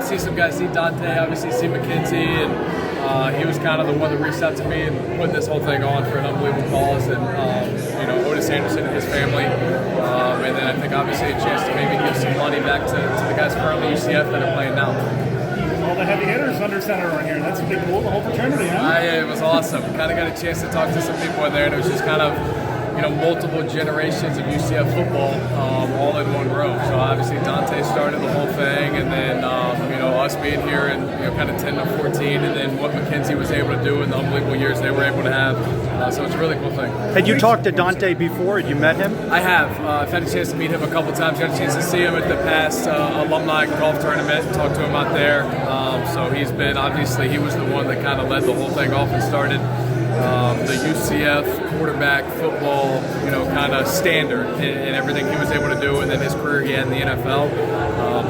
see some guys, see Dante, obviously see McKenzie, and he was kind of the one that reached out to me and putting this whole thing on for an unbelievable cause, and Otis Anderson and his family, and then I think obviously a chance to maybe give some money back to the guys currently at UCF that are playing now. All the heavy hitters under center on here. That's a big cool, the whole fraternity, huh? It was awesome. Kind of got a chance to talk to some people in there, and it was just kind of multiple generations of UCF football all in one room. So obviously Dante started the whole thing, and then us being here and kind of 10 to 14, and then what McKenzie was able to do in the unbelievable years they were able to have. So it's a really cool thing. Had you talked to Dante before? Had you met him? I have. I've had a chance to meet him a couple times. Got a chance to see him at the past alumni golf tournament. Talked to him out there. So he's been, obviously, he was the one that kind of led the whole thing off and started the UCF quarterback football, kind of standard in everything he was able to do, and then his career he had in the NFL.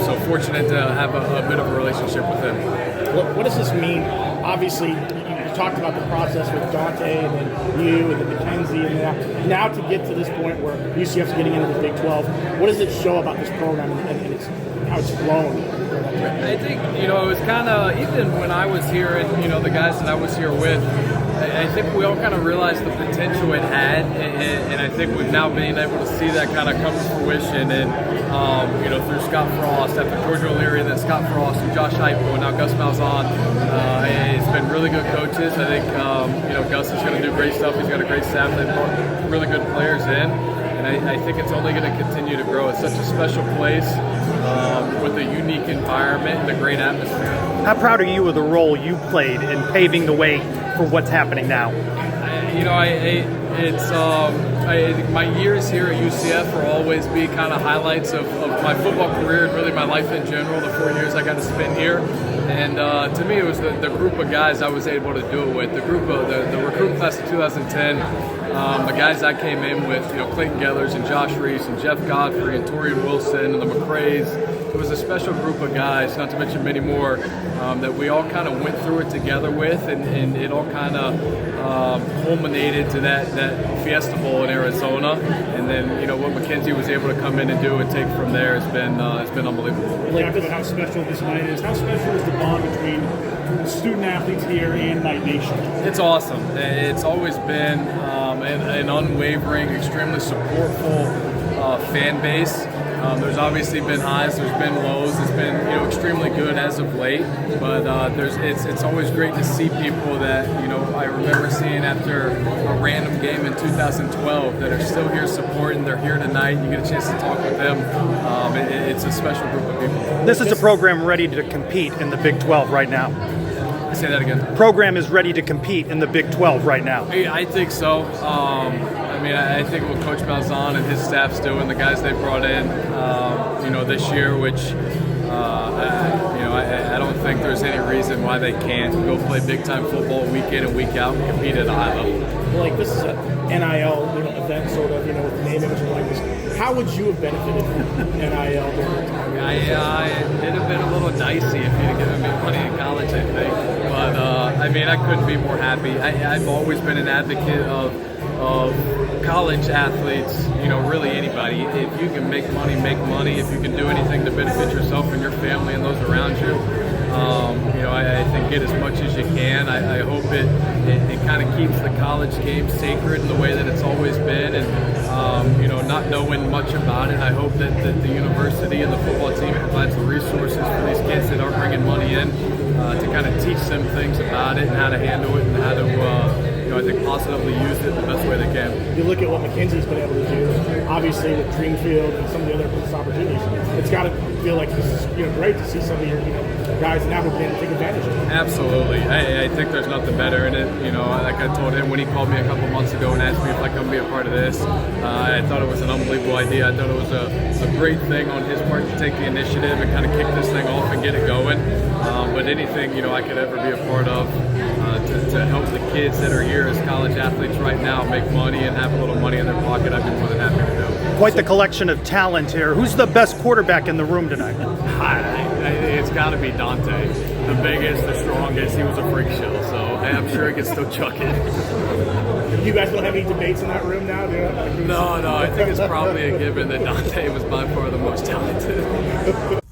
So fortunate to have a bit of a relationship with him. What does this mean? Obviously, you talked about the process with Dante, and then you, and then McKenzie, and now to get to this point where UCF's getting into the Big 12. What does it show about this program and how it's grown? I think, it was kind of, even when I was here and, the guys that I was here with, I think we all kind of realized the potential it had, and I think we've now been able to see that kind of come to fruition. And through Scott Frost, after George O'Leary, and then Scott Frost and Josh Heupel, and now Gus Malzahn. It's been really good coaches. I think Gus is going to do great stuff. He's got a great staff. They've brought really good players in, and I think it's only going to continue to grow. It's such a special place with a unique environment and a great atmosphere. How proud are you of the role you played in paving the way for what's happening now? My years here at UCF will always be kind of highlights of my football career and really my life in general, the 4 years I got to spend here. And to me, it was the group of guys I was able to do it with, the group of the recruit class of 2010, the guys I came in with, Clayton Gellers and Josh Reese and Jeff Godfrey and Torian Wilson and the McCrays. It was a special group of guys, not to mention many more, that we all kind of went through it together with, and it all kind of culminated to that Fiesta Bowl in Arizona, and then what McKenzie was able to come in and do and take from there has been unbelievable. Talk about how special this night is. How special is the bond between student athletes here and Knight Nation? It's awesome. It's always been an unwavering, extremely supportful fan base. There's obviously been highs, there's been lows. It's been extremely good as of late, but it's always great to see people that I remember seeing after a random game in 2012 that are still here supporting. They're here tonight. You get a chance to talk with them. It's a special group of people. This is a program ready to compete in the Big 12 right now. Say that again. Program is ready to compete in the Big 12 right now. I think so. I think what Coach Malzahn and his staff's doing, the guys they brought in, this year, which I don't think there's any reason why they can't go play big time football week in and week out and compete at a high level. Like, this is a NIL event, sort of, with the name, image, and likeness. How would you have benefited from NIL during the time? It'd have been a little dicey if you'd have given me money in college, I think. But I couldn't be more happy. I've always been an advocate of college athletes, really anybody. If you can make money, make money. If you can do anything to benefit yourself and your family and those around you, I think get as much as you can. I hope it kind of keeps the college game sacred in the way that it's always been, and not knowing much about it, I hope that the university and the football team provides the resources for these kids that aren't bringing money in to kind of teach them things about it and how to handle it and how to I think positively use it the best way they can. You look at what McKenzie's been able to do, obviously with Dreamfield and some of the other business opportunities. It's got to feel like this is great to see some of your guys now who can take advantage of it. Absolutely. I think there's nothing better in it. Like I told him when he called me a couple months ago and asked me if I could be a part of this, I thought it was an unbelievable idea. I thought it was a great thing on his part to take the initiative and kind of kick this thing off and get it going. But anything I could ever be a part of to help the kids that are here as college athletes right now make money and have a little money in their pocket, I'd be more than happy to do. Quite the collection of talent here. Who's the best quarterback in the room tonight? It's got to be Dante. The biggest, the strongest. He was a freak show, so I'm sure he can still chuck it. You guys don't have any debates in that room now, do you? No. I think it's probably a given that Dante was by far the most talented.